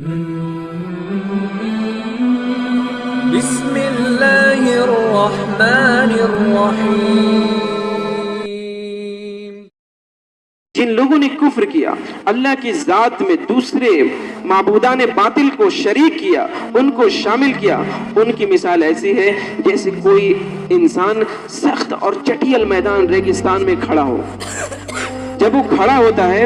بسم اللہ الرحمن الرحیم۔ جن لوگوں نے کفر کیا، اللہ کی ذات میں دوسرے معبودان باطل کو شریک کیا، ان کو شامل کیا، ان کی مثال ایسی ہے جیسے کوئی انسان سخت اور چٹیل میدان ریگستان میں کھڑا ہو۔ جب وہ کھڑا ہوتا ہے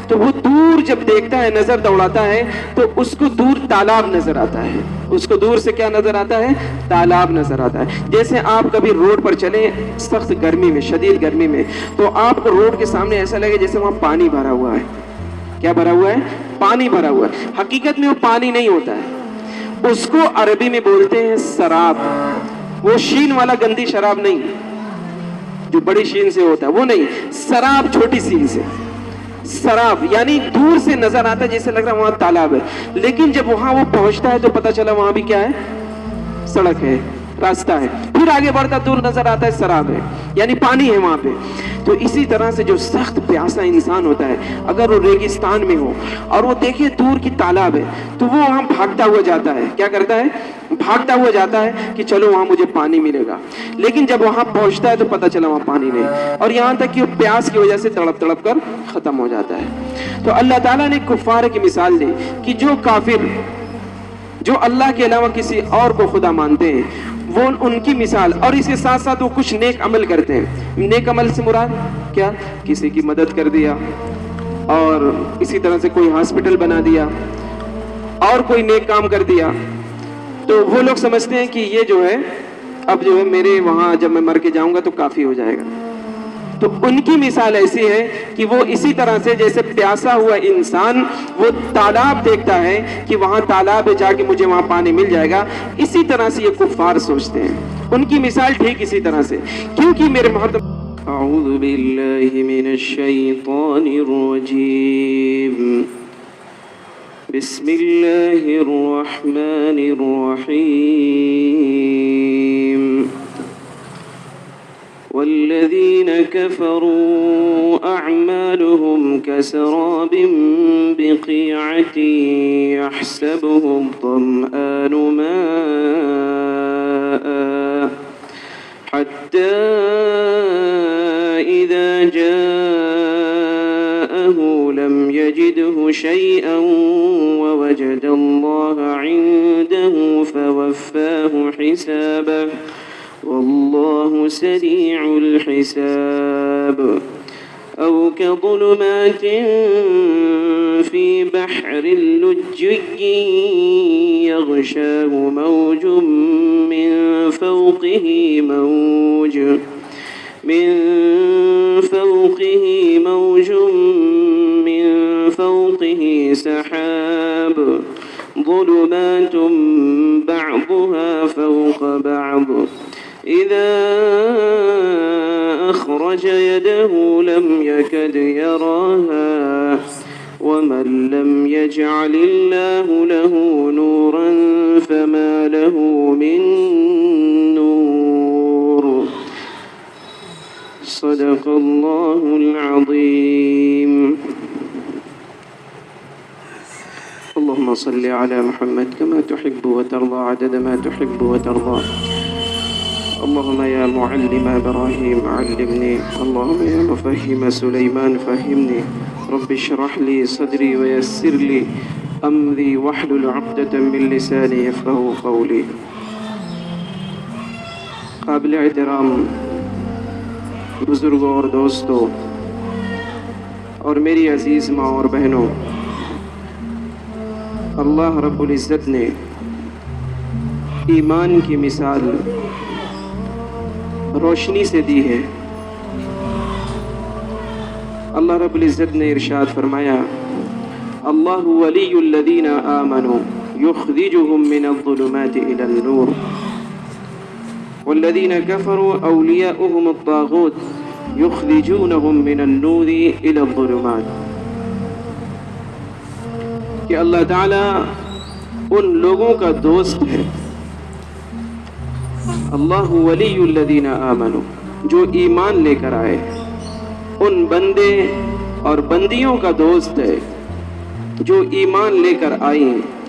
تو وہ دور جب دیکھتا ہے، نظر دوڑاتا ہے تو اس کو دور تالاب نظر آتا ہے۔ اس کو دور سے کیا نظر آتا ہے؟ تالاب نظر آتا ہے۔ جیسے آپ کبھی روڈ پر چلیں سخت گرمی میں، شدید گرمی میں، تو آپ کو روڈ کے سامنے ایسا لگے جیسے وہاں پانی بھرا ہوا ہے۔ کیا بھرا ہوا ہے؟ پانی بھرا ہوا ہے۔ حقیقت میں وہ پانی نہیں ہوتا ہے، اس کو عربی میں بولتے ہیں سراب۔ وہ شین والا گندی شراب نہیں جو بڑی شین سے ہوتا ہے، وہ نہیں، سراب چھوٹی سین سے۔ سراب یعنی دور سے نظر آتا ہے جیسے لگ رہا ہے وہاں تالاب ہے، لیکن جب وہاں وہ پہنچتا ہے تو پتہ چلا وہاں بھی کیا ہے؟ سڑک ہے، راستہ ہے۔ پھر آگے بڑھتا دور نظر آتا ہے سراب ہے، یعنی پانی ہے وہاں پہ۔ تو اسی طرح سے جو سخت پیاسا انسان ہوتا ہے، اگر وہ ریگستان میں ہو اور وہ دیکھے دور کی تالاب ہے تو وہ وہاں بھاگتا ہوا جاتا ہے۔ کیا کرتا ہے؟ بھاگتا ہوا جاتا ہے کہ چلو وہاں مجھے پانی ملے گا، لیکن جب وہاں پہنچتا ہے تو پتہ چلا وہاں پانی نہیں، اور یہاں تک کہ وہ پیاس کی وجہ سے تڑپ تڑپ کر ختم ہو جاتا ہے۔ تو اللہ تعالیٰ نے کفار کی مثال دی کہ جو کافر جو اللہ کے علاوہ کسی اور کو خدا مانتے ہیں، وہ ان کی مثال، اور اس کے ساتھ ساتھ وہ کچھ نیک عمل کرتے ہیں۔ نیک عمل سے مراد کیا؟ کسی کی مدد کر دیا، اور اسی طرح سے کوئی ہاسپٹل بنا دیا، اور کوئی نیک کام کر دیا، تو وہ لوگ سمجھتے ہیں کہ یہ جو ہے اب جو ہے میرے وہاں جب میں مر کے جاؤں گا تو کافی ہو جائے گا۔ تو ان کی مثال ایسی ہے کہ وہ اسی طرح سے جیسے پیاسا ہوا انسان وہ تالاب دیکھتا ہے کہ وہاں تالاب ہے، جا کے مجھے وہاں پانی مل جائے گا، اسی طرح سے یہ کفار سوچتے ہیں۔ ان کی مثال ٹھیک اسی طرح سے، کیونکہ میرے محترم اعوذ باللہ من الشیطان الرجیم، بسم اللہ الرحمن الرحیم، والذین کفروا اعمالهم کسراب بقیعة یحسبه الظمآن ماء حتى إذا جاءه لم يجده شيئا ووجد الله عنده فوفاه حسابه والله سريع الحساب، أو كظلمات في بحر لجي يغشاه موج من فوقه موج من فوقه سحاب ظلمات بعضها فوق بعض إذا أخرج يده لم يكد يراها ومن لم يجعل الله له نورا فما له من نور صدق الله العظيم۔ اللهم صل على محمد كما تحب وترضى عدد ما تحب وترضى، اللهم يا معلم إبراهيم علمني، اللهم يا مفهم سليمان فهمني، رب اشرح لي صدري ويسر لي أمري واحلل عقدة من لساني يفقهوا قولي۔ قابل احترام بزرگوں اور دوستوں اور میری عزیز ماں اور بہنوں، اللہ رب العزت نے ایمان کی مثال روشنی سے دی ہے۔ اللہ رب العزت نے ارشاد فرمایا، اللہ ولی الذین آمنوا یخرجهم من الظلمات الى النور والذین کفروا اولیاؤهم الطاغوت یخرجونهم من النور الى الظلمات، کہ اللہ تعالیٰ ان لوگوں کا دوست ہے، اللہ ولی الذین آمنوا، جو ایمان لے کر آئے، ان بندے اور بندیوں کا دوست ہے جو ایمان لے کر آئی ہیں،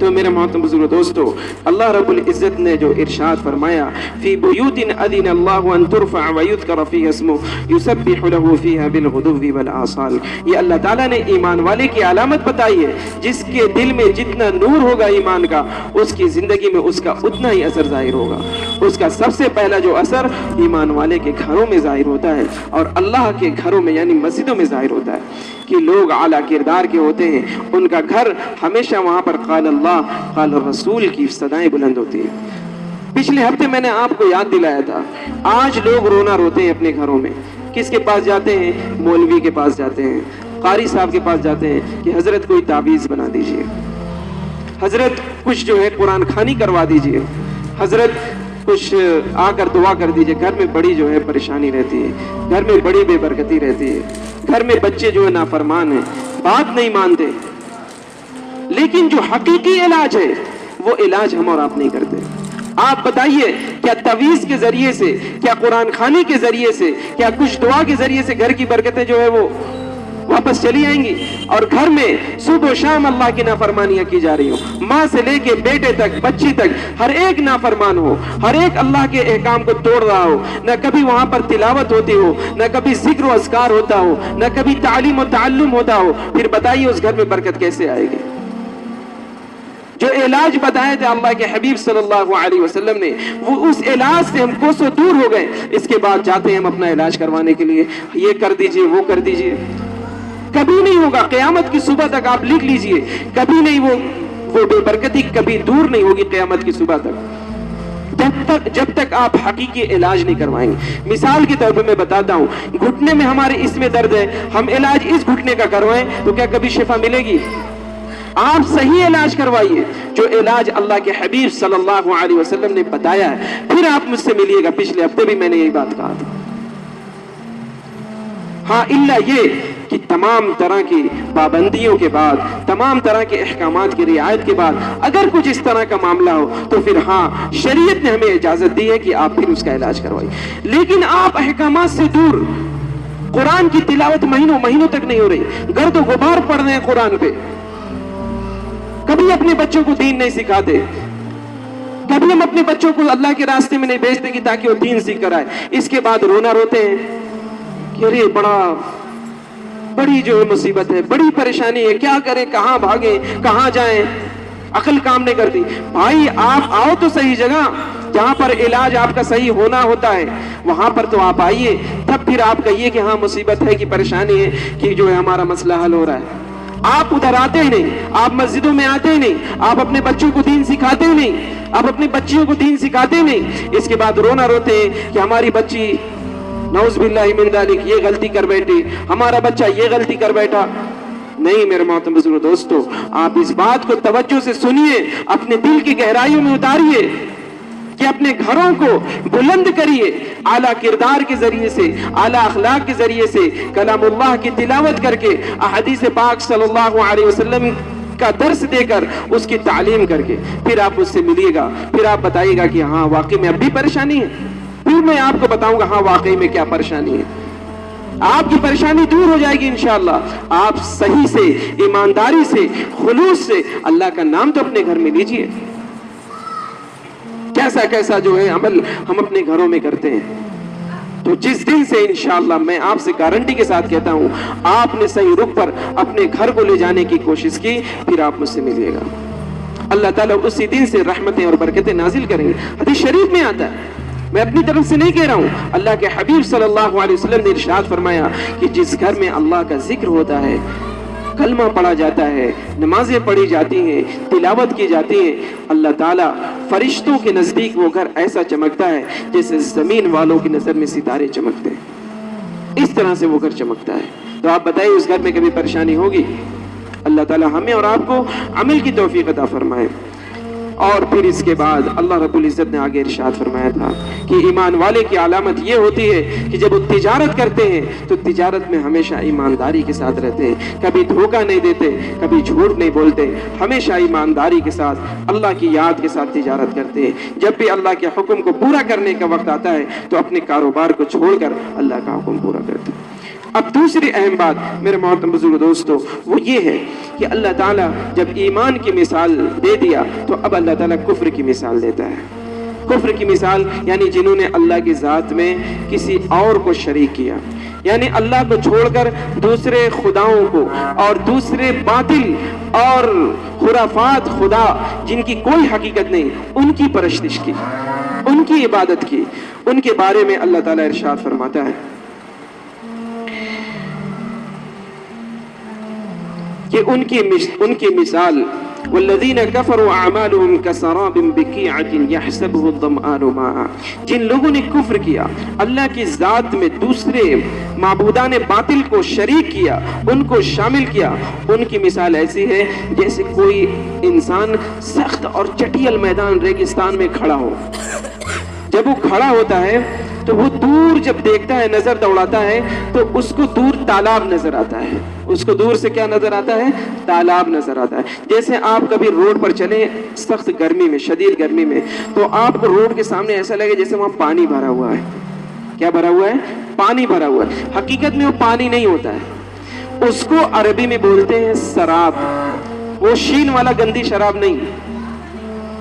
تو میرے محترم بزرگ دوستو, اللہ رب العزت نے جو ارشاد فرمایا فی بیوت اذن اللہ ان ترفع ویذکر فیہا اسمہ یسبح لہ فیہا بالغدو والآصال, یہ اللہ تعالیٰ نے ایمان والے کی علامت بتائی ہے. جس کے دل میں جتنا نور ہوگا ایمان کا, اس کی زندگی میں اس کا اتنا ہی اثر ظاہر ہوگا. اس کا سب سے پہلا جو اثر ایمان والے کے گھروں میں ظاہر ہوتا ہے, اور اللہ کے گھروں میں یعنی مسجدوں میں ظاہر ہوتا ہے کہ لوگ اعلیٰ کردار کے ہوتے ہیں, ان کا گھر ہمیشہ وہاں پر قال اللہ قال الرسول کی صدائیں بلند ہوتی ہیں. پچھلے ہفتے میں نے آپ کو یاد دلایا تھا, آج لوگ رونا روتے ہیں اپنے گھروں میں. کس کے پاس جاتے ہیں؟ مولوی کے پاس جاتے ہیں, قاری صاحب کے پاس جاتے ہیں کہ حضرت کوئی تعویذ بنا دیجئے, حضرت کچھ جو ہے قرآن خوانی کروا دیجئے, حضرت کچھ آ کر دعا کر دیجئے. گھر میں بڑی جو ہے پریشانی رہتی ہے, گھر میں بڑی بے برکتی رہتی ہے, گھر میں بچے جو ہے نافرمان ہیں, بات نہیں مانتے. لیکن جو حقیقی علاج ہے وہ علاج ہم اور آپ نہیں کرتے. آپ بتائیے, کیا تعویذ کے ذریعے سے, کیا قرآن خوانی کے ذریعے سے, کیا کچھ دعا کے ذریعے سے گھر کی برکتیں جو ہے وہ واپس چلی آئیں گی؟ اور گھر میں صبح و شام اللہ کی نافرمانیاں کی جا رہی ہوں, ماں سے لے کے بیٹے تک, بچی تک, ہر ایک نافرمان ہو, ہر ایک اللہ کے احکام کو توڑ رہا ہو, نہ کبھی وہاں پر تلاوت ہوتی ہو, نہ کبھی ذکر و اذکار ہوتا ہو, نہ کبھی تعلیم و تعلم ہوتا ہو, پھر بتائیے اس گھر میں برکت کیسے آئے گی؟ جو علاج بتائے تھے اللہ کے حبیب صلی اللہ علیہ وسلم نے, وہ اس علاج سے ہم کوسوں دور ہو گئے. اس کے بعد جاتے ہیں ہم اپنا علاج کروانے کے لیے, یہ کر دیجئے, وہ کر دیجئے. کبھی نہیں ہوگا, قیامت کی صبح تک آپ لکھ لیجئے, کبھی نہیں, وہ بے برکتی کبھی دور نہیں ہوگی قیامت کی صبح تک, جب تک آپ حقیقی علاج نہیں کروائیں گے. مثال کے طور پر میں بتاتا ہوں, گھٹنے میں ہمارے اس میں درد ہے, ہم علاج اس گھٹنے کا کروائیں تو کیا کبھی شفا ملے گی؟ آپ صحیح علاج کروائیے, جو علاج اللہ کے حبیب صلی اللہ علیہ وسلم نے بتایا ہے, پھر آپ مجھ سے ملیے گا. پچھلے ہفتے بھی میں نے یہی بات کہا تھا. ہاں الا یہ کہ تمام طرح کی پابندیوں کے بعد, تمام طرح کے احکامات کی رعایت کے بعد اگر کچھ اس طرح کا معاملہ ہو تو پھر ہاں شریعت نے ہمیں اجازت دی ہے کہ آپ پھر اس کا علاج کروائیے. لیکن آپ احکامات سے دور, قرآن کی تلاوت مہینوں تک نہیں ہو رہی, گرد و غبار پڑھ رہے ہیں قرآن پہ, کبھی اپنے بچوں کو دین نہیں سکھاتے, کبھی ہم اپنے بچوں کو اللہ کے راستے میں نہیں بھیجتے کہ تاکہ وہ دین سیکھ کر آئے. اس کے بعد رونا روتے ہیں کہ ارے بڑی جو ہے مصیبت ہے, بڑی پریشانی ہے, کیا کریں, کہاں بھاگیں, کہاں جائیں, عقل کام نہیں کرتی. بھائی آپ آؤ تو صحیح جگہ, جہاں پر علاج آپ کا صحیح ہونا ہوتا ہے وہاں پر تو آپ آئیے, تب پھر آپ کہیے کہ ہاں مصیبت ہے, کہ پریشانی ہے, کہ جو ہے ہمارا مسئلہ حل ہو رہا ہے. آپ ادھر آتے ہی نہیں, آپ مسجدوں میں آتے ہی نہیں, آپ اپنے بچوں کو دین سکھاتے ہی نہیں, آپ اپنی بچیوں کو دین سکھاتے ہی نہیں. اس کے بعد رونا روتے ہیں کہ ہماری بچی نعوذ باللہ من ذالک یہ غلطی کر بیٹھی, ہمارا بچہ یہ غلطی کر بیٹھا. نہیں میرے محترم بزرگ دوستو, آپ اس بات کو توجہ سے سنیے, اپنے دل کی گہرائیوں میں اتاریے کہ اپنے گھروں کو بلند کریے, اعلیٰ کردار کے ذریعے سے, اعلیٰ اخلاق کے ذریعے سے, کلام اللہ کی تلاوت کر کے, احادیث پاک صلی اللہ علیہ وسلم کا درس دے کر, اس کی تعلیم کر کے, پھر آپ اس سے ملیے گا, پھر آپ بتائیے گا کہ ہاں واقعی میں اب بھی پریشانی ہے. پھر میں آپ کو بتاؤں گا ہاں واقعی میں کیا پریشانی ہے. آپ کی پریشانی دور ہو جائے گی انشاءاللہ. آپ صحیح سے, ایمانداری سے, خلوص سے اللہ کا نام تو اپنے گھر میں لیجئے. کیسا جو ہے عمل ہم اپنے گھروں میں کرتے ہیں, تو جس دن سے انشاءاللہ میں آپ سے گارنٹی کے ساتھ کہتا ہوں, آپ نے صحیح رخ پر اپنے گھر کو لے جانے کی کوشش کی, پھر آپ مجھ سے ملیے گا. اللہ تعالیٰ اسی دن سے رحمتیں اور برکتیں نازل کریں گے. حدیث شریف میں آتا ہے, میں اپنی طرف سے نہیں کہہ رہا ہوں, اللہ کے حبیب صلی اللہ علیہ وسلم نے ارشاد فرمایا کہ جس گھر میں اللہ کا ذکر ہوتا ہے, کلمہ پڑھا جاتا ہے, نمازیں پڑھی جاتی ہیں, تلاوت کی جاتی ہیں, اللہ تعالیٰ فرشتوں کے نزدیک وہ گھر ایسا چمکتا ہے جیسے زمین والوں کی نظر میں ستارے چمکتے ہیں. اس طرح سے وہ گھر چمکتا ہے. تو آپ بتائیے اس گھر میں کبھی پریشانی ہوگی؟ اللہ تعالیٰ ہمیں اور آپ کو عمل کی توفیق عطا فرمائے. اور پھر اس کے بعد اللہ رب العزت نے آگے ارشاد فرمایا تھا کہ ایمان والے کی علامت یہ ہوتی ہے کہ جب وہ تجارت کرتے ہیں تو تجارت میں ہمیشہ ایمانداری کے ساتھ رہتے ہیں, کبھی دھوکہ نہیں دیتے, کبھی جھوٹ نہیں بولتے, ہمیشہ ایمانداری کے ساتھ اللہ کی یاد کے ساتھ تجارت کرتے ہیں. جب بھی اللہ کے حکم کو پورا کرنے کا وقت آتا ہے تو اپنے کاروبار کو چھوڑ کر اللہ کا حکم پورا کرتے ہیں. اب دوسری اہم بات میرے محترم بزرگ دوستو وہ یہ ہے کہ اللہ تعالیٰ جب ایمان کی مثال دے دیا تو اب اللہ تعالیٰ کفر کی مثال دیتا ہے. کفر کی مثال یعنی جنہوں نے اللہ کی ذات میں کسی اور کو شریک کیا، یعنی اللہ کو چھوڑ کر دوسرے خداؤں کو اور دوسرے باطل اور خرافات خدا جن کی کوئی حقیقت نہیں ان کی پرستش کی، ان کی عبادت کی. ان کے بارے میں اللہ تعالیٰ ارشاد فرماتا ہے کہ ان کی مثال والذین کفروا اعمالهم کسراب بقیعۃ یحسبہ الظمآن ماء، جن لوگوں نے کفر کیا، اللہ کی ذات میں دوسرے معبودان باطل کو شریک کیا، ان کو شامل کیا، ان کی مثال ایسی ہے جیسے کوئی انسان سخت اور چٹیل میدان ریگستان میں کھڑا ہو. جب وہ کھڑا ہوتا ہے تو وہ دور جب دیکھتا ہے، نظر دوڑاتا ہے تو اس کو دور تالاب نظر آتا ہے. اس کو دور سے کیا نظر آتا ہے؟ تالاب نظر آتا ہے. جیسے آپ کبھی روڈ پر چلیں سخت گرمی میں، شدید گرمی میں، تو آپ کو روڈ کے سامنے ایسا لگے جیسے وہاں پانی بھرا ہوا ہے. کیا بھرا ہوا ہے؟ پانی بھرا ہوا ہے. حقیقت میں وہ پانی نہیں ہوتا ہے، اس کو عربی میں بولتے ہیں سراب. وہ شین والا گندی شراب نہیں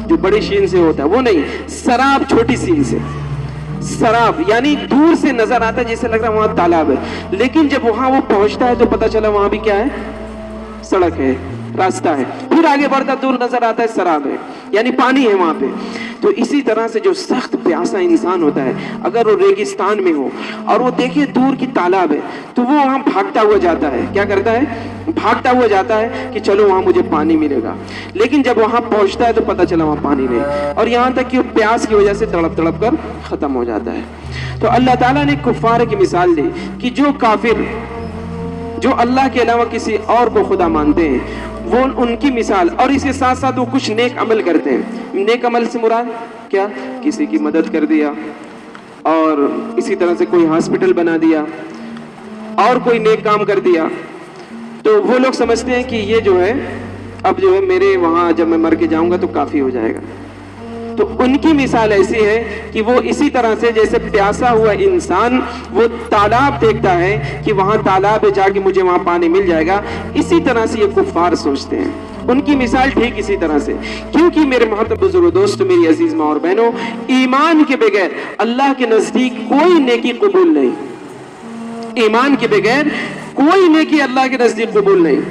جو بڑی شین سے ہوتا ہے، وہ نہیں، سراب چھوٹی سین سے. سراب یعنی دور سے نظر آتا ہے جیسے لگ رہا ہے وہاں تالاب ہے، لیکن جب وہاں وہ پہنچتا ہے تو پتہ چلا وہاں بھی کیا ہے؟ سڑک ہے، راستہ ہے. پھر آگے بڑھتا دور نظر آتا ہے سراب ہے، یعنی پانی ہے وہاں پہ. تو اسی طرح سے جو سخت پیاسا انسان ہوتا ہے اگر وہ ریگستان میں ہو اور وہ دیکھے دور کی تالاب ہے تو وہ وہاں بھاگتا ہوا جاتا ہے. کیا کرتا ہے؟ بھاگتا ہوا جاتا ہے کہ چلو وہاں مجھے پانی ملے گا. لیکن جب وہاں پہنچتا ہے تو پتہ چلا وہاں پانی نہیں، اور یہاں تک کہ وہ پیاس کی وجہ سے تڑپ تڑپ کر ختم ہو جاتا ہے. تو اللہ تعالیٰ نے کفار کی مثال دی کہ جو کافر جو اللہ کے علاوہ کسی اور کو خدا مانتے ہیں وہ ان کی مثال، اور اس کے ساتھ ساتھ وہ کچھ نیک عمل کرتے ہیں. نیک عمل سے مراد کیا؟ کسی کی مدد کر دیا، اور اسی طرح سے کوئی ہاسپٹل بنا دیا اور کوئی نیک کام کر دیا. تو وہ لوگ سمجھتے ہیں کہ یہ جو ہے اب جو ہے میرے وہاں جب میں مر کے جاؤں گا تو کافی ہو جائے گا. تو ان کی مثال ایسی ہے کہ وہ اسی طرح سے جیسے پیاسا ہوا انسان وہ تالاب دیکھتا ہے کہ وہاں تالاب ہے، جا کے مجھے وہاں پانی مل جائے گا، اسی طرح سے یہ کفار سوچتے ہیں. ان کی مثال ٹھیک اسی طرح سے. کیونکہ میرے محترم بزرگ دوستو، میری عزیز ماں اور بہنوں، ایمان کے بغیر اللہ کے نزدیک کوئی نیکی قبول نہیں. ایمان کے بغیر کوئی نیکی اللہ کے نزدیک قبول نہیں.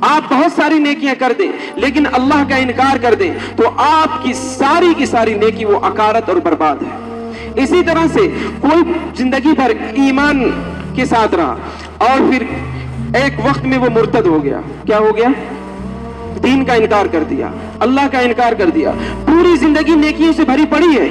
آپ بہت ساری نیکیاں کر دیں لیکن اللہ کا انکار کر دیں تو آپ کی ساری نیکی وہ عکارت اور برباد ہے. اسی طرح سے کوئی زندگی بھر ایمان کے ساتھ رہا اور پھر ایک وقت میں وہ مرتد ہو گیا. کیا ہو گیا؟ دین کا انکار کر دیا، اللہ کا انکار کر دیا. پوری زندگی نیکیوں سے بھری پڑی ہے،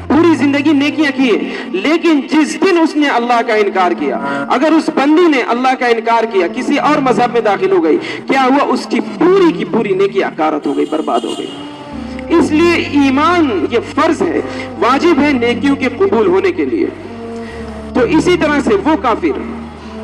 پوری زندگی نیکیاں کی ہے، لیکن جس دن اس نے اللہ کا انکار کیا، اگر اس بندی نے اللہ کا انکار کیا، کسی اور مذہب میں داخل ہو گئی، کیا ہوا؟ اس کی پوری نیکی عکارت ہو گئی، برباد ہو گئی. اس لیے ایمان یہ فرض ہے، واجب ہے نیکیوں کے قبول ہونے کے لیے. تو اسی طرح سے وہ کافر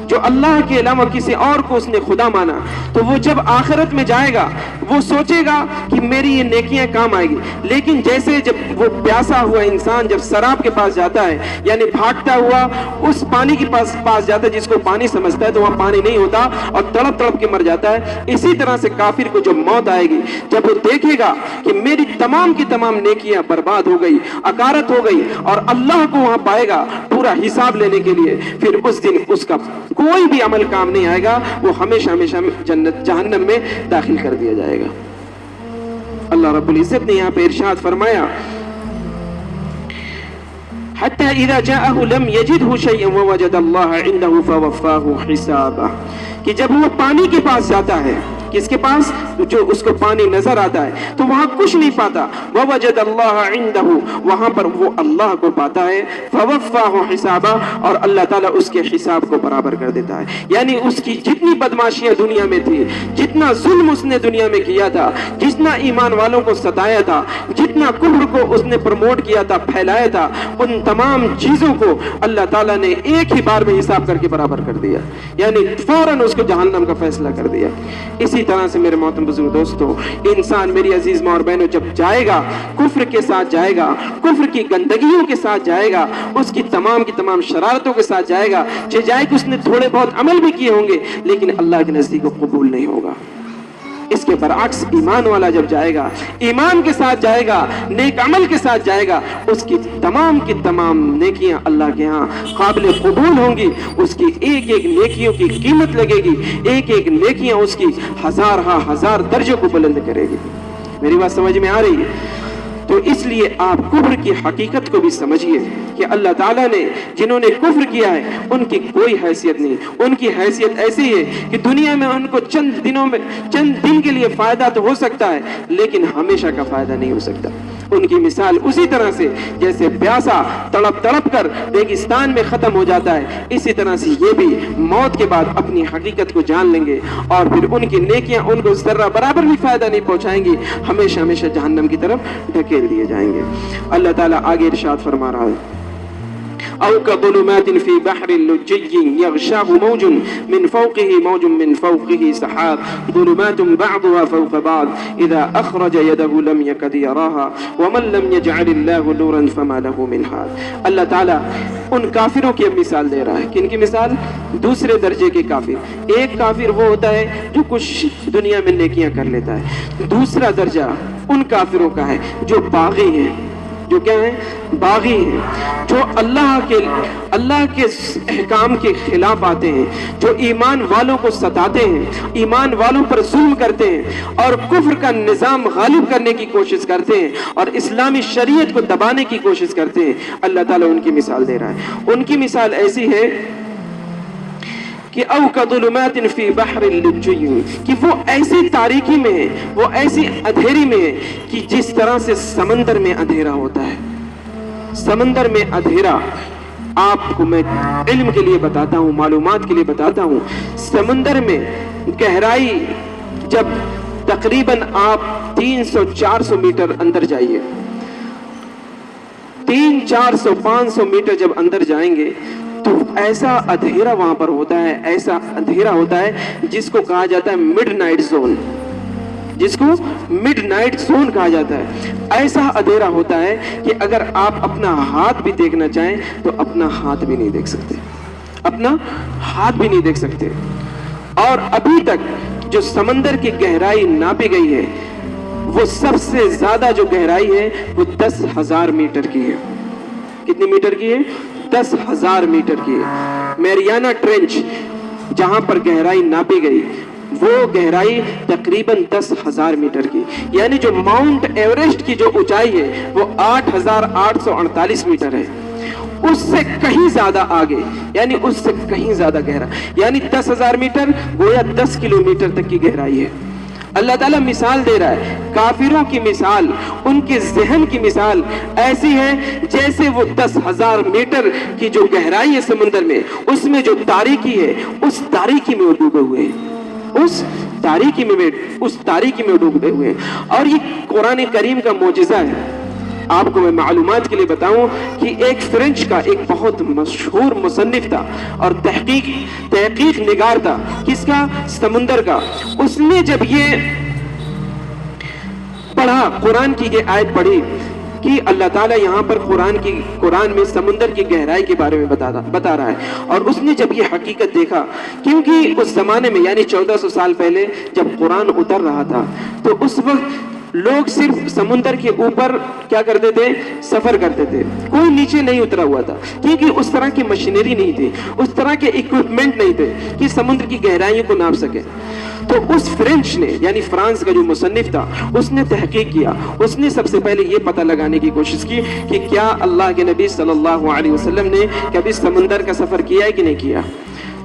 جو اللہ کے علاوہ کسی اور کو اس نے خدا مانا، تو وہ جب آخرت میں جائے گا وہ سوچے گا کہ میری یہ نیکیاں کام آئے گی. لیکن جیسے جب وہ پیاسا ہوا انسان جب سراب کے پاس جاتا ہے، یعنی بھاگتا ہوا اس پانی کے پاس جاتا ہے جس کو پانی سمجھتا ہے، تو وہاں پانی نہیں ہوتا اور تڑپ تڑپ کے مر جاتا ہے. اسی طرح سے کافر کو جب موت آئے گی، جب وہ دیکھے گا کہ میری تمام کی تمام نیکیاں برباد ہو گئی، عکارت ہو گئی، اور اللہ کو وہاں پائے گا پورا حساب لینے کے لیے، پھر اس دن اس کا کوئی بھی عمل کام نہیں آئے گا، وہ ہمیشہ جہنم میں داخل کر دیا جائے گا. اللہ رب العزت نے یہاں پہ ارشاد فرمایا حتی اذا جاءه لم يجده شيئا ووجد الله عنده فوفاه حسابه، کہ جب وہ پانی کے پاس جاتا ہے، کس کے پاس؟ جو اس کو پانی نظر آتا ہے، تو وہاں کچھ نہیں پاتا. ووجد اللہ عنده، وہاں پر وہ اللہ کو پاتا ہے. فوفاه حسابا، اور اللہ تعالیٰ اس کے حساب کو برابر کر دیتا ہے. یعنی اس کی جتنی بدماشیاں دنیا میں تھی، جتنا ظلم اس نے دنیا میں کیا تھا، جس جتنا ایمان والوں کو ستایا تھا، جتنا کفر کو اس نے پروموٹ کیا تھا، پھیلایا تھا، ان تمام چیزوں کو اللہ تعالیٰ نے ایک ہی بار میں حساب کر کے برابر کر دیا، یعنی فوراً اس کو جہنم کا فیصلہ کر دیا۔ اسی طرح سے میرے محترم بزرگ دوستو، انسان میری عزیز ماں اور بہنوں جب جائے گا، کفر کے ساتھ جائے گا، کفر کی گندگیوں کے ساتھ جائے گا، اس کی تمام شرارتوں کے ساتھ جائے گا، جائے کہ اس نے تھوڑے بہت عمل بھی کیے ہوں گے لیکن اللہ کے نزدیک قبول نہیں ہوگا۔ اس کے برعکس ایمان والا جب جائے گا، ایمان کے ساتھ جائے گا، نیک عمل کے ساتھ جائے گا، اس کی تمام نیکیاں اللہ کے ہاں قابل قبول ہوں گی، اس کی ایک ایک نیکیوں کی قیمت لگے گی، ایک ایک نیکیاں اس کی ہزار درجوں کو بلند کرے گی۔ میری بات سمجھ میں آ رہی ہے؟ تو اس لیے آپ کفر کی حقیقت کو بھی سمجھیے کہ اللہ تعالیٰ نے جنہوں نے کفر کیا ہے ان کی کوئی حیثیت نہیں، ان کی حیثیت ایسی ہے کہ دنیا میں ان کو چند دن کے لیے فائدہ تو ہو سکتا ہے لیکن ہمیشہ کا فائدہ نہیں ہو سکتا۔ ان کی مثال اسی طرح سے جیسے پیاسا تڑپ کر ریگستان میں ختم ہو جاتا ہے، اسی طرح سے یہ بھی موت کے بعد اپنی حقیقت کو جان لیں گے اور پھر ان کی نیکیاں ان کو ذرہ برابر بھی فائدہ نہیں پہنچائیں گی، ہمیشہ جہنم کی طرف ڈھکیل دیے جائیں گے۔ اللہ تعالیٰ آگے ارشاد فرما رہا ہے، أو كظلمات في بحر لجي يغشاه موج من فوقه سحاب ظلمات بعضها فوق بعض إذا أخرج يده لم يكد يراها ومن لم يجعل الله نورا فما له من هاد۔ اللہ تعالیٰ ان کافروں کی اب مثال دے رہا ہے۔ کن کی مثال؟ دوسرے درجے کے کافر۔ ایک کافر وہ ہوتا ہے جو کچھ دنیا میں نیکیاں کر لیتا ہے، دوسرا درجہ ان کافروں کا ہے جو باغی ہیں، جو کیا ہیں؟ باغی ہیں، جو اللہ کے احکام کے خلاف آتے ہیں، جو ایمان والوں کو ستاتے ہیں، ایمان والوں پر ظلم کرتے ہیں اور کفر کا نظام غالب کرنے کی کوشش کرتے ہیں اور اسلامی شریعت کو دبانے کی کوشش کرتے ہیں۔ اللہ تعالیٰ ان کی مثال دے رہا ہے۔ ان کی مثال ایسی ہے کہ او کظلمات فی بحر لجی، کہ وہ ایسی تاریکی میں ہے، وہ ایسی اندھیری میں ہے کہ جس طرح سے سمندر میں اندھیرا ہوتا ہے۔ سمندر میں اندھیرا آپ کو میں علم کے لیے بتاتا ہوں، معلومات کے لیے بتاتا ہوں، سمندر میں گہرائی جب تقریباً آپ 300-400 میٹر اندر جائیے، 300-400-500 میٹر جب اندر جائیں گے تو ایسا اندھیرا وہاں پر ہوتا ہے، ایسا اندھیرا ہوتا ہے جس کو کہا جاتا ہے مڈ نائٹ زون، جس کو مڈ نائٹ زون کہا جاتا ہے۔ ایسا اندھیرا ہوتا ہے کہ اگر آپ اپنا ہاتھ بھی دیکھنا چاہیں تو اپنا ہاتھ بھی نہیں دیکھ سکتے، اپنا ہاتھ بھی نہیں دیکھ سکتے۔ اور ابھی تک جو سمندر کی گہرائی ناپی گئی ہے وہ سب سے زیادہ جو گہرائی ہے وہ 10,000 میٹر کی ہے۔ کتنی میٹر کی ہے؟ 10,000 میٹر کی ہے۔ میریانا ٹرینچ جہاں پر گہرائی ناپی گئی وہ گہرائی تقریباً 10,000 میٹر کی، یعنی جو ماؤنٹ ایوریسٹ کی جو اونچائی ہے وہ 8,848 میٹر ہے، اس سے کہیں زیادہ آگے، یعنی اس سے کہیں زیادہ گہرا، یعنی 10,000 میٹر گویا 10 کلومیٹر تک کی گہرائی ہے۔ اللہ تعالیٰ مثال دے رہا ہے، کافروں کی مثال، ان کے ذہن کی مثال ایسی ہے جیسے وہ 10,000 میٹر کی جو گہرائی ہے سمندر میں، اس میں جو تاریکی ہے اس تاریکی میں وہ ڈوبے ہوئے ہیں، اس تاریکی میں ڈوبے ہوئے ہیں۔ اور یہ قرآن کریم کا معجزہ ہے۔ آپ کو میں معلومات کے لیے بتاؤں کہ ایک فرینچ کا ایک بہت مشہور مصنف تھا اور تحقیق نگار تھا، کس کا؟ سمندر کا۔ اس نے جب یہ پڑھا، قرآن کی یہ آیت پڑھی کہ اللہ تعالیٰ یہاں پر قرآن میں سمندر کی گہرائی کے بارے میں بتا رہا ہے، اور اس نے جب یہ حقیقت دیکھا، کیونکہ اس زمانے میں یعنی 1400 سال پہلے جب قرآن اتر رہا تھا تو اس وقت لوگ صرف سمندر کے اوپر کیا کرتے تھے؟ سفر کرتے تھے، کوئی نیچے نہیں اترا ہوا تھا، کیونکہ اس طرح کی مشینری نہیں تھی، اس طرح کے اکوپمنٹ نہیں تھے کہ سمندر کی گہرائیوں کو ناپ سکے۔ تو اس فرینچ نے یعنی فرانس کا جو مصنف تھا اس نے تحقیق کیا، اس نے سب سے پہلے یہ پتہ لگانے کی کوشش کی کہ کیا اللہ کے نبی صلی اللہ علیہ وسلم نے کبھی سمندر کا سفر کیا ہے کہ نہیں کیا۔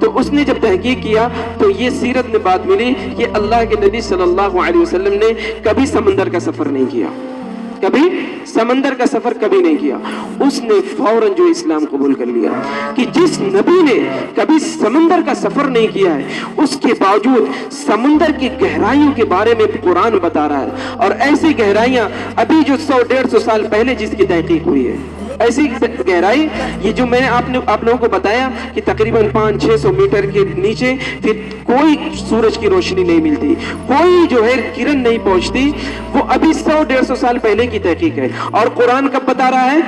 تو اس نے جب تحقیق کیا تو یہ سیرت میں بات ملی کہ اللہ کے نبی صلی اللہ علیہ وسلم نے کبھی سمندر کا سفر نہیں کیا، کبھی سمندر کا سفر کبھی نہیں کیا، اس نے فوراً جو اسلام قبول کر لیا کہ جس نبی نے کبھی سمندر کا سفر نہیں کیا ہے اس کے باوجود سمندر کی گہرائیوں کے بارے میں قرآن بتا رہا ہے، اور ایسی گہرائیاں ابھی جو 100-150 سال پہلے جس کی تحقیق ہوئی ہے، ایسی گہرائی یہ جو میں نے آپ لوگوں کو بتایا کہ تقریباً 500-600 میٹر کے نیچے پھر کوئی سورج کی روشنی نہیں ملتی، کوئی جو ہے کرن نہیں پہنچتی، وہ ابھی 100-150 سال پہلے کی تحقیق ہے۔ اور قرآن کب بتا رہا ہے؟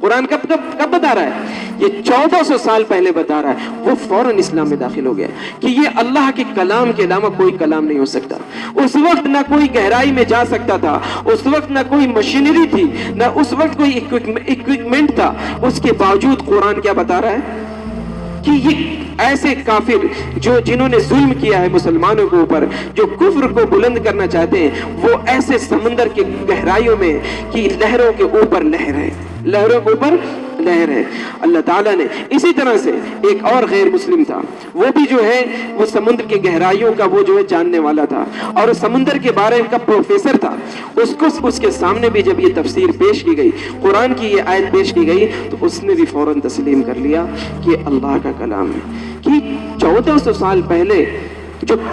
قرآن کب بتا رہا ہے؟ یہ 1400 سال پہلے بتا رہا ہے۔ وہ فوراً اسلام میں داخل ہو گیا کہ یہ اللہ کے کلام کے علاوہ کوئی کلام نہیں ہو سکتا۔ اس وقت نہ کوئی گہرائی میں جا سکتا تھا، اس وقت نہ کوئی مشینری تھی، نہ اس وقت کوئی اکوپمنٹ تھا، اس کے باوجود قرآن کیا بتا رہا ہے کہ یہ ایسے کافر جنہوں نے ظلم کیا ہے مسلمانوں کے اوپر، جو کفر کو بلند کرنا چاہتے ہیں، وہ ایسے سمندر کے گہرائیوں میں کہ لہروں کے اوپر لہر ہے، لہروں کے اوپر لہر ہے۔ اللہ تعالیٰ نے اسی طرح سے ایک اور غیر مسلم تھا، وہ بھی جو ہے وہ سمندر کے گہرائیوں کا وہ جو ہے جاننے والا تھا، اور سمندر کے بارے کا پروفیسر تھا۔ اس کے سامنے بھی جب یہ تفسیر پیش کی گئی، قرآن کی یہ آیت پیش کی گئی، تو اس نے بھی فوراً تسلیم کر لیا کہ اللہ کا کلام ہے، کہ 1400 سال پہلے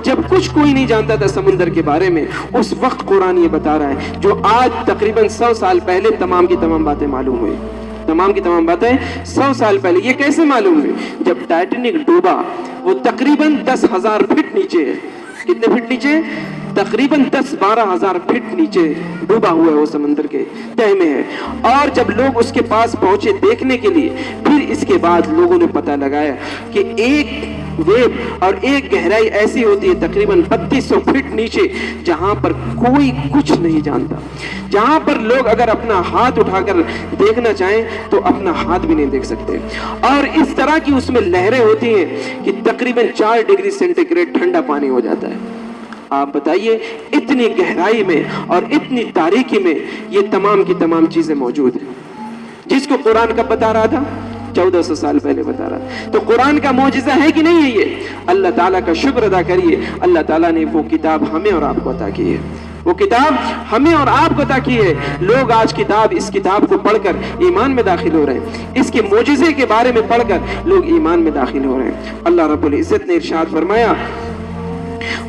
جب کچھ کوئی نہیں جانتا تھا سمندر کے بارے میں، اس وقت قرآن یہ بتا رہا ہے جو آج تقریباً 100 سال پہلے تمام کی تمام باتیں معلوم ہوئی، تمام کی تمام باتیں 100 سال پہلے۔ یہ کیسے معلوم ہوئی؟ جب ٹائٹینک ڈوبا، وہ تقریباً 10,000 فٹ نیچے ہے۔ کتنے فٹ نیچے؟ تقریباً 10-12,000 فٹ نیچے ڈوبا ہوا ہے، وہ سمندر کے تہہ میں ہے۔ اور جب لوگ اس کے پاس پہنچے دیکھنے کے لیے، پھر اس کے بعد لوگوں نے پتہ لگایا کہ ایک ویب اور ایک گہرائی ایسی ہوتی ہے تقریباً 3200 فٹ نیچے، جہاں پر کوئی کچھ نہیں جانتا، جہاں پر لوگ اگر اپنا ہاتھ اٹھا کر دیکھنا چاہیں تو اپنا ہاتھ بھی نہیں دیکھ سکتے، اور اس طرح کی اس میں لہریں ہوتی ہیں کہ تقریباً 4 ڈگری سینٹی گریڈ ٹھنڈا پانی ہو جاتا ہے۔ آپ بتائیے اتنی گہرائی میں اور اتنی تاریکی میں یہ تمام کی تمام چیزیں موجود ہیں، جس کو قرآن کب بتا رہا تھا؟ 1400 سال پہلے بتا رہا۔ تو قرآن کا معجزہ ہے کہ نہیں ہے؟ یہ اللہ تعالیٰ کا شکر ادا کریے، اللہ تعالیٰ نے وہ کتاب ہمیں اور آپ کو عطا کی ہے، وہ کتاب ہمیں اور آپ کو عطا کی ہے۔ لوگ آج اس کتاب کو پڑھ کر ایمان میں داخل ہو رہے ہیں، اس کے معجزے کے بارے میں پڑھ کر لوگ ایمان میں داخل ہو رہے ہیں۔ اللہ رب العزت نے ارشاد فرمایا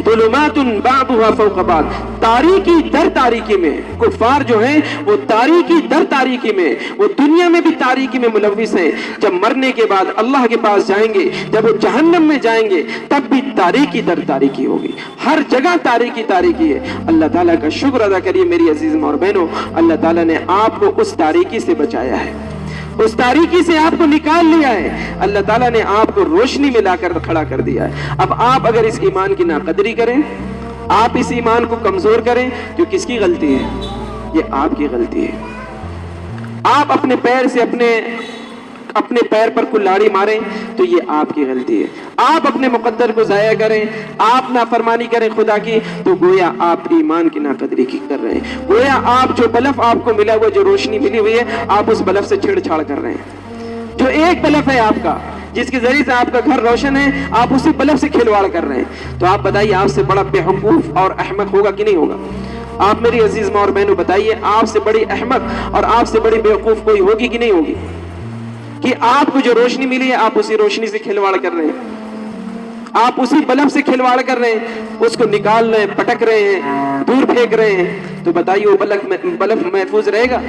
ظلمات بعضها فوق بعض، تاریکی در تاریکی میں کفار جو ہیں وہ تاریکی در تاریکی میں، وہ دنیا میں بھی تاریکی میں ملوث ہیں، جب مرنے کے بعد اللہ کے پاس جائیں گے، جب وہ جہنم میں جائیں گے، تب بھی تاریکی در تاریکی ہوگی، ہر جگہ تاریکی تاریکی ہے۔ اللہ تعالیٰ کا شکر ادا کریے میری عزیز ماں اور بہنوں، اللہ تعالیٰ نے آپ کو اس تاریکی سے بچایا ہے، اس تاریکی سے آپ کو نکال لیا ہے، اللہ تعالیٰ نے آپ کو روشنی میں لا کر کھڑا کر دیا ہے۔ اب آپ اگر اس ایمان کی ناقدری کریں، آپ اس ایمان کو کمزور کریں، تو کس کی غلطی ہے؟ یہ آپ کی غلطی ہے۔ آپ اپنے پیر سے اپنے پیر پر کلاڑی ماریں تو یہ آپ کی غلطی ہے۔ آپ اپنے مقدر کو ضائع کریں، آپ نافرمانی کریں خدا کی، تو گویا آپ ایمان کی ناقدری کر رہے ہیں، گویا آپ جو بلف آپ کو ملا ہوا، جو روشنی ملی ہوئی ہے، آپ اس بلف سے چھیڑ چھاڑ کر رہے ہیں۔ جو ایک بلف ہے آپ کا، جس کے ذریعے سے آپ کا گھر روشن ہے، آپ اسی بلف سے کھلواڑ کر رہے ہیں۔ تو آپ بتائیے آپ سے بڑا بے وقوف اور احمق ہوگا کہ نہیں ہوگا؟ آپ میری عزیز ماں اور بہنوں بتائیے آپ سے بڑی احمق اور آپ سے بڑی بے وقوف کوئی ہوگی کہ نہیں ہوگی؟ کہ آپ کو جو روشنی ملی ہے آپ اسی روشنی سے کھلواڑ کر رہے ہیں، آپ اسی بلب سے کھلواڑ کر رہے ہیں، اس کو نکال رہے ہیں، پٹک رہے ہیں، دور پھینک رہے ہیں، تو بتائیے وہ بلب محفوظ رہے گا؟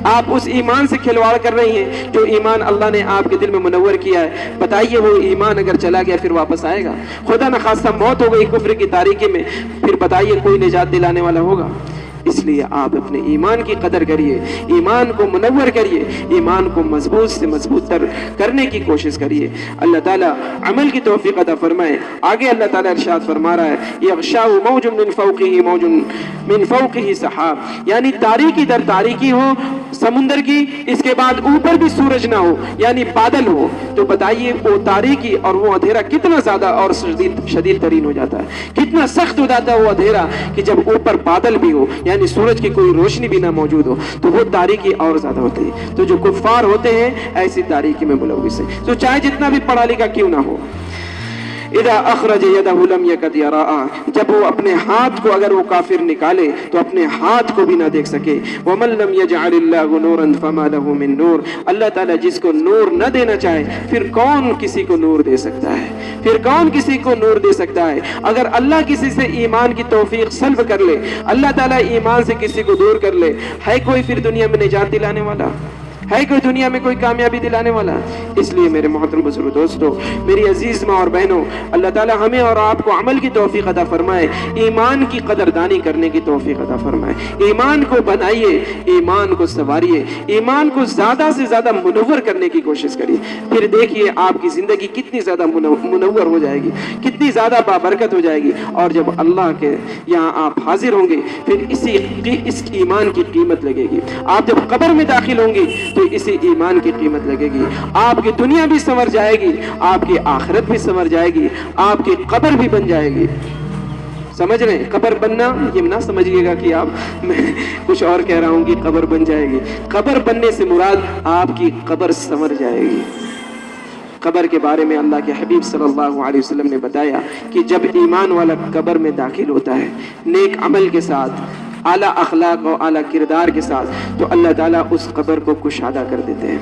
آپ اس ایمان سے کھلواڑ کر رہی ہیں جو ایمان اللہ نے آپ کے دل میں منور کیا ہے، بتائیے وہ ایمان اگر چلا گیا پھر واپس آئے گا؟ خدا نخواستہ موت ہو گئی کفر کی تاریکی میں، پھر بتائیے کوئی نجات دلانے والا ہوگا؟ اس لیے آپ اپنے ایمان کی قدر کریے، ایمان کو منور کریے، ایمان کو مضبوط سے مضبوط تر کرنے کی کوشش کریے۔ اللہ تعالیٰ عمل کی توفیق عطا فرمائے۔ آگے اللہ تعالیٰ ارشاد فرما رہا ہے یغشاہ موج من فوقہ موج من فوقہ سحاب، یعنی تاریکی در تاریکی ہو سمندر کی، اس کے بعد اوپر بھی سورج نہ ہو، یعنی بادل ہو، تو بتائیے وہ تاریکی اور وہ اندھیرا کتنا زیادہ اور شدید ترین ہو جاتا ہے، کتنا سخت ہو جاتا ہے وہ اندھیرا کہ جب اوپر بادل بھی ہو، یعنی سورج کی کوئی روشنی بھی نہ موجود ہو، تو وہ تاریکی اور زیادہ ہوتی ہے۔ تو جو کفار ہوتے ہیں ایسی تاریکی میں ملوث ہیں، تو چاہے جتنا بھی پڑھا لکھا کیوں نہ ہو، اذا اخرج یدہ لم یکد یراہا، جب وہ اپنے ہاتھ کو اگر وہ کافر نکالے تو اپنے ہاتھ کو بھی نہ دیکھ سکے. ومن لم یجعل اللہ نورا فما له من نور، اللہ تعالیٰ جس کو نور نہ دینا چاہے پھر کون کسی کو نور دے سکتا ہے؟ پھر کون کسی کو نور دے سکتا ہے؟ اگر اللہ کسی سے ایمان کی توفیق سلب کر لے، اللہ تعالیٰ ایمان سے کسی کو دور کر لے، ہے کوئی پھر دنیا میں نجات دلانے والا؟ ہے کوئی دنیا میں کوئی کامیابی دلانے والا؟ اس لیے میرے محترم بزرگ دوستو، میری عزیز ماں اور بہنوں، اللہ تعالیٰ ہمیں اور آپ کو عمل کی توفیق عطا فرمائے، ایمان کی قدردانی کرنے کی توفیق عطا فرمائے. ایمان کو بنائیے، ایمان کو سنواریے، ایمان کو زیادہ سے زیادہ منور کرنے کی کوشش کریے. پھر دیکھیے آپ کی زندگی کتنی زیادہ منور ہو جائے گی، کتنی زیادہ بابرکت ہو جائے گی. اور جب اللہ کے یہاں آپ حاضر ہوں گے پھر اس ایمان کی قیمت لگے گی. آپ جب قبر میں داخل ہوں گی تو اسی ایمان کی قیمت لگے گی. آپ کی دنیا بھی سنور جائے گی، آپ کی آخرت بھی سنور جائے گی، آپ کی قبر بھی بن جائے گی. سمجھ رہے ہیں؟ قبر بننا یہ نہ سمجھیے گا کہ آپ میں کچھ اور کہہ رہا ہوں کہ قبر بن جائے گی. قبر بننے سے مراد آپ کی قبر سنور جائے گی. قبر کے بارے میں اللہ کے حبیب صلی اللہ علیہ وسلم نے بتایا کہ جب ایمان والا قبر میں داخل ہوتا ہے نیک عمل کے ساتھ، اعلیٰ اخلاق اور اعلیٰ کردار کے ساتھ، تو اللہ تعالیٰ اس قبر کو کشادہ کر دیتے ہیں،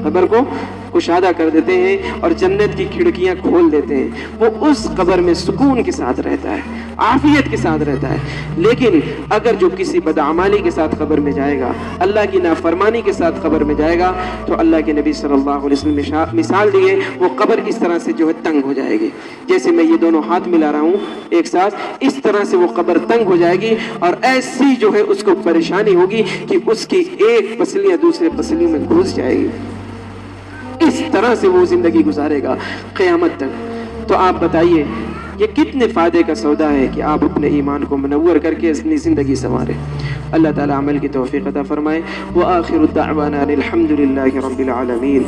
قبر کو کشادہ کر دیتے ہیں اور جنت کی کھڑکیاں کھول دیتے ہیں. وہ اس قبر میں سکون کے ساتھ رہتا ہے، عافیت کے ساتھ رہتا ہے. لیکن اگر جو کسی بدعمالی کے ساتھ قبر میں جائے گا، اللہ کی نافرمانی کے ساتھ قبر میں جائے گا، تو اللہ کے نبی صلی اللہ علیہ وسلم نے مثال دی ہے، وہ قبر اس طرح سے جو ہے تنگ ہو جائے گی. جیسے میں یہ دونوں ہاتھ ملا رہا ہوں ایک ساتھ، اس طرح سے وہ قبر تنگ ہو جائے گی اور ایسی جو ہے اس کو پریشانی ہوگی کہ اس کی ایک پسلیاں دوسرے پسلیوں میں گھس جائے گی. اس طرح سے وہ زندگی گزارے گا قیامت تک. تو آپ بتائیے یہ کتنے فائدے کا سودا ہے کہ آپ اپنے ایمان کو منور کر کے اپنی زندگی سنواریں. اللہ تعالیٰ عمل کی توفیق عطا فرمائے. وآخر الدعوانا الحمد لله رب العالمين.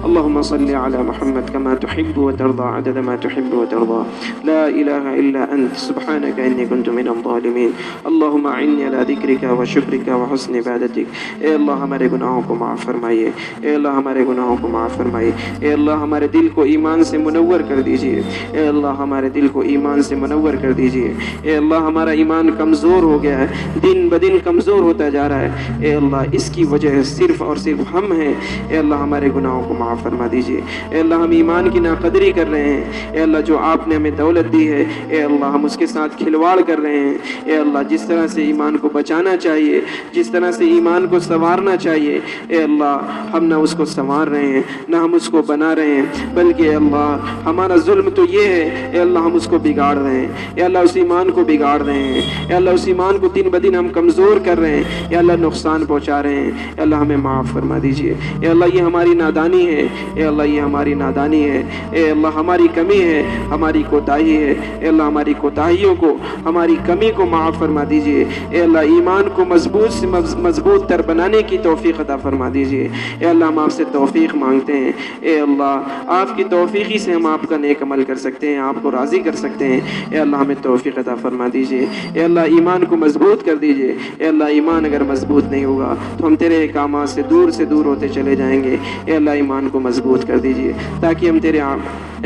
اللهم صل على محمد كما تحب وترضى عدد ما تحب وترضى. لا إله إلا أنت سبحانك إني كنت من الظالمين. اللهم أعني على ذكرك وشكرك وحسن عبادتك. اے اللہ ہمارے گناہوں کو معاف فرمائیے، اے اللہ ہمارے گناہوں کو معاف فرمائیے. اے اللہ ہمارے دل کو ایمان سے منور کر دیجئے. اے اللہ ہمارے دل کو ایمان سے منور کر دیجئے. اے اللہ ہمارا ایمان کمزور ہو گیا ہے، دن بدن کمزور ہوتا جا رہا ہے. اے اللہ اس کی وجہ صرف اور صرف ہم ہیں. اے اللہ ہمارے گناہوں کو معاف فرما دیجئے. اے اللہ ہم ایمان کی ناقدری کر رہے ہیں. اے اللہ جو آپ نے ہمیں دولت دی ہے، اے اللہ ہم اس کے ساتھ کھلواڑ کر رہے ہیں. اے اللہ جس طرح سے ایمان کو بچانا چاہیے، جس طرح سے ایمان کو سنوارنا چاہیے، اے اللہ ہم نہ اس کو سنوار رہے ہیں نہ ہم اس کو بنا رہے ہیں، بلکہ اے اللہ ہمارا ظلم تو یہ ہے اے اللہ ہم اس کو بگاڑ رہے ہیں. اے اللہ اس ایمان کو بگاڑ رہے ہیں. اے اللہ اس ایمان کو دن بدن ہم کمزور کر رہے ہیں. اے اللہ نقصان پہنچا رہے ہیں. اے اللہ ہمیں معاف فرما دیجئے. اے اللہ یہ ہماری نادانی ہے. اے اللہ یہ ہماری نادانی ہے. اے اللہ ہماری کمی ہے، ہماری کوتاہی ہے. اے اللہ ہماری کوتاہیوں کو، ہماری کمی کو معاف فرما دیجئے. اے اللہ ایمان کو مضبوط سے مضبوط تر بنانے کی توفیق عطا فرما دیجئے. اے اللہ ہم آپ سے توفیق مانگتے ہیں. اے اللہ آپ کی توفیقی سے ہم آپ کا نیک عمل کر سکتے ہیں، آپ کو راضی کر سکتے ہیں. اے اللہ ہمیں توفیق عطا فرما دیجئے. اے اللہ ایمان کو مضبوط کر دیجئے. اے اللہ ایمان اگر مضبوط نہیں ہوگا تو ہم تیرے احکامات سے دور ہوتے چلے جائیں گے. اے اللہ ایمان کو مضبوط کر دیجئے تاکہ ہم تیرے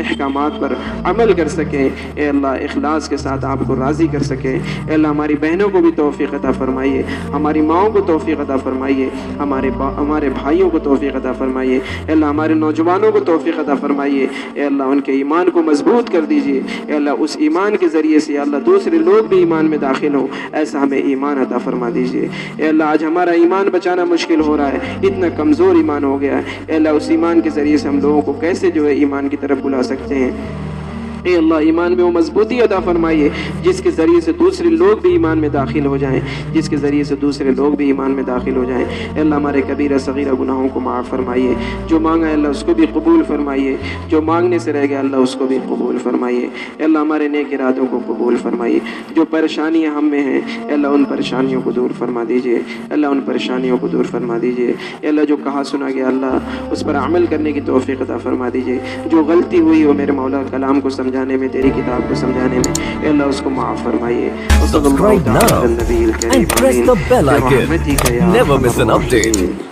احکامات پر عمل کر سکیں. اے اللہ اخلاص کے ساتھ آپ کو راضی کر سکیں. اے اللہ ہماری بہنوں کو بھی توفیق عطا فرمائیے، ہماری ماؤں کو توفیق عطا فرمائیے، ہمارے بھائیوں کو توفیق عطا فرمائیے. اے اللہ ہمارے نوجوانوں کو توفیق عطا فرمائیے. اے اللہ ان کے ایمان کو مضبوط کر دیجئے. اے اللہ اس ایمان کے ذریعے سے اللہ دوسرے لوگ بھی ایمان میں داخل ہوں، ایسا ہمیں ایمان عطا فرما دیجئے. اے اللہ آج ہمارا ایمان بچانا مشکل ہو رہا ہے، اتنا کمزور ایمان ہو گیا ہے. اے اللہ اس ایمان کے ذریعے سے ہم لوگوں کو کیسے جو ہے ایمان کی طرف بلا سکتے ہیں. اے اللہ ایمان میں وہ مضبوطی عطا فرمائیے جس کے ذریعے سے دوسرے لوگ بھی ایمان میں داخل ہو جائیں، جس کے ذریعے سے دوسرے لوگ بھی ایمان میں داخل ہو جائیں. اے اللہ ہمارے کبیرہ صغیرہ گناہوں کو معاف فرمائیے. جو مانگا ہے اللہ اس کو بھی قبول فرمائیے، جو مانگنے سے رہ گیا اللہ اس کو بھی قبول فرمائیے. اے اللہ ہمارے نیک ارادوں کو قبول فرمائیے. جو پریشانیاں ہم میں ہیں اے اللہ ان پریشانیوں کو دور فرما دیجیے. اللہ ان پریشانیوں کو دور فرما دیجیے. اے اللہ جو کہا سنا گیا اللہ اس پر عمل کرنے کی توفیق عطا فرما دیجیے. جو غلطی ہوئی ہو میرے مولا کلام کو سمجھانے میں، تیری کتاب کو سمجھانے میں، اے اللہ اس کو معاف فرمائیے. Subscribe now and press the bell icon. Never miss an update.